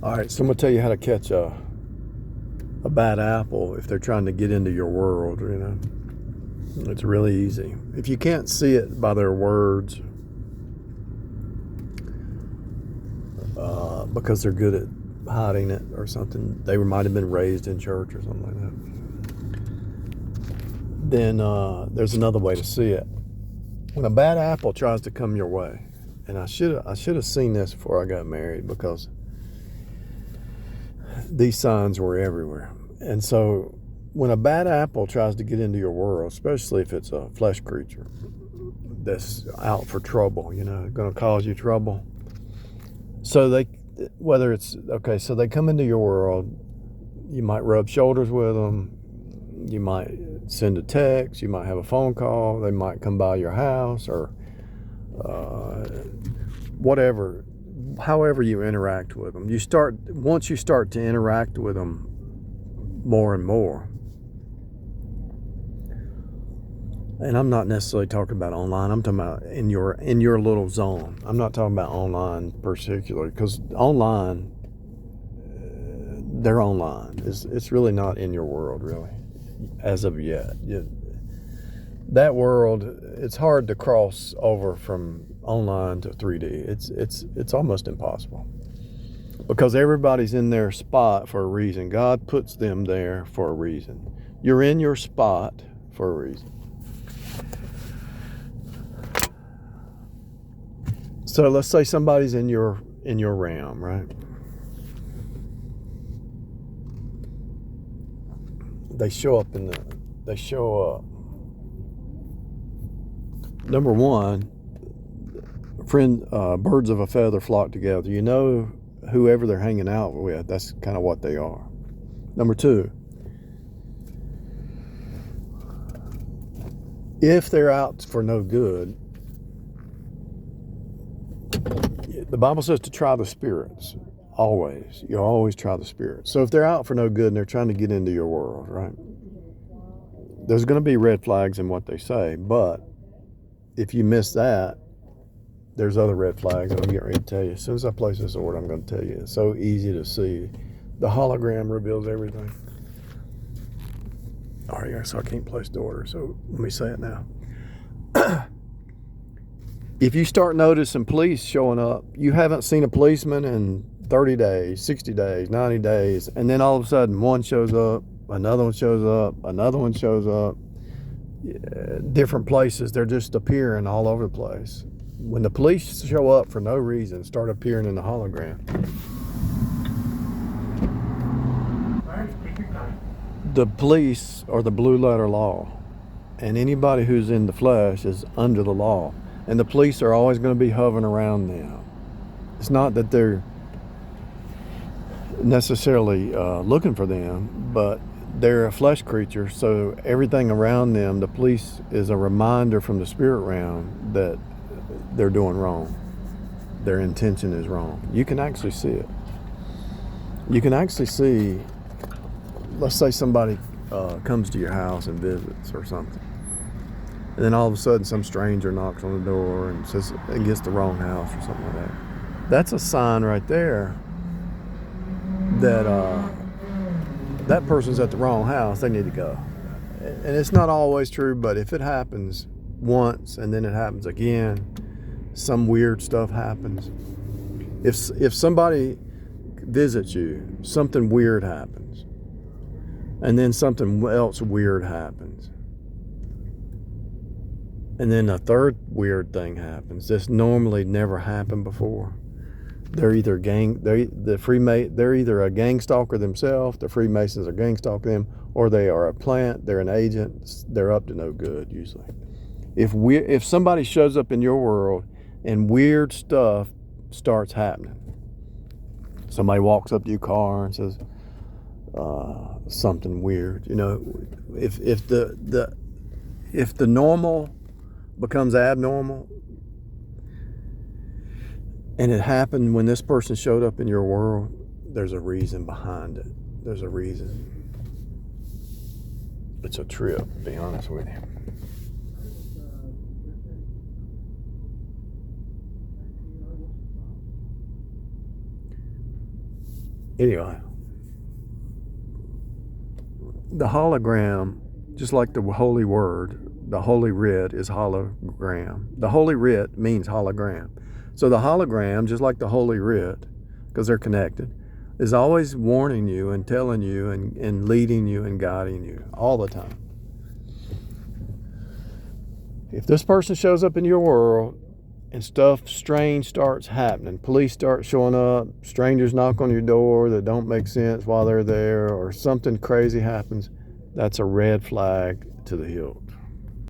All right, so I'm gonna tell you how to catch a bad apple if they're trying to get into your world. It's really easy. If you can't see it by their words, because they're good at hiding it or something, they might have been raised in church or something like that. Then there's another way to see it. When a bad apple tries to come your way, and I should have seen this before I got married, because these signs were everywhere. And so when a bad apple tries to get into your world, especially if it's a flesh creature that's out for trouble, going to cause you trouble. So they come into your world, you might rub shoulders with them, you might send a text, you might have a phone call, they might come by your house, or whatever. However you interact with them, once you start to interact with them more and more, and I'm not necessarily talking about online, I'm talking about in your little zone. I'm not talking about online particularly, because online, they're online. It's really not in your world, really, as of yet. That world, it's hard to cross over from online to 3D. It's almost impossible, because everybody's in their spot for a reason. God puts them there for a reason. You're in your spot for a reason. So let's say somebody's in your realm, right? They show up. Number one, birds of a feather flock together. Whoever they're hanging out with, that's kind of what they are. Number two, if they're out for no good, the Bible says to try the spirits. Always. You always try the spirits. So if they're out for no good and they're trying to get into your world, right? There's going to be red flags in what they say, but if you miss that, there's other red flags, and I'm getting ready to tell you. As soon as I place this order, I'm going to tell you. It's so easy to see. The hologram reveals everything. All right, so I can't place the order, so let me say it now. If you start noticing police showing up, you haven't seen a policeman in 30 days, 60 days, 90 days, and then all of a sudden one shows up, another one shows up, another one shows up, different places, they're just appearing all over the place. When the police show up for no reason, start appearing in the hologram, the police are the blue letter law, and anybody who's in the flesh is under the law, and the police are always going to be hovering around them. It's not that they're necessarily looking for them, but they're a flesh creature, so everything around them, the police is a reminder from the spirit realm that they're doing wrong. Their intention is wrong. You can actually see it. You can actually see, let's say somebody comes to your house and visits or something, and then all of a sudden some stranger knocks on the door and says it gets the wrong house or something like that. That's a sign right there that that person's at the wrong house. They need to go. And it's not always true, but if it happens once and then it happens again, some weird stuff happens. If somebody visits you, something weird happens, and then something else weird happens, and then a third weird thing happens. This normally never happened before. They're either they're either a gang stalker themselves, the Freemasons are gang stalking them, or they are a plant, they're an agent, they're up to no good usually. If somebody shows up in your world and weird stuff starts happening, somebody walks up to your car and says something weird, if the normal becomes abnormal, and it happened when this person showed up in your world, there's a reason behind it. There's a reason. It's a trip, to be honest with you. Anyway, the hologram, just like the holy word, the holy writ is hologram. The holy writ means hologram. So the hologram, just like the holy writ, because they're connected, is always warning you and telling you and leading you and guiding you all the time. If this person shows up in your world and stuff strange starts happening, police start showing up, strangers knock on your door that don't make sense while they're there, or something crazy happens, that's a red flag to the hilt.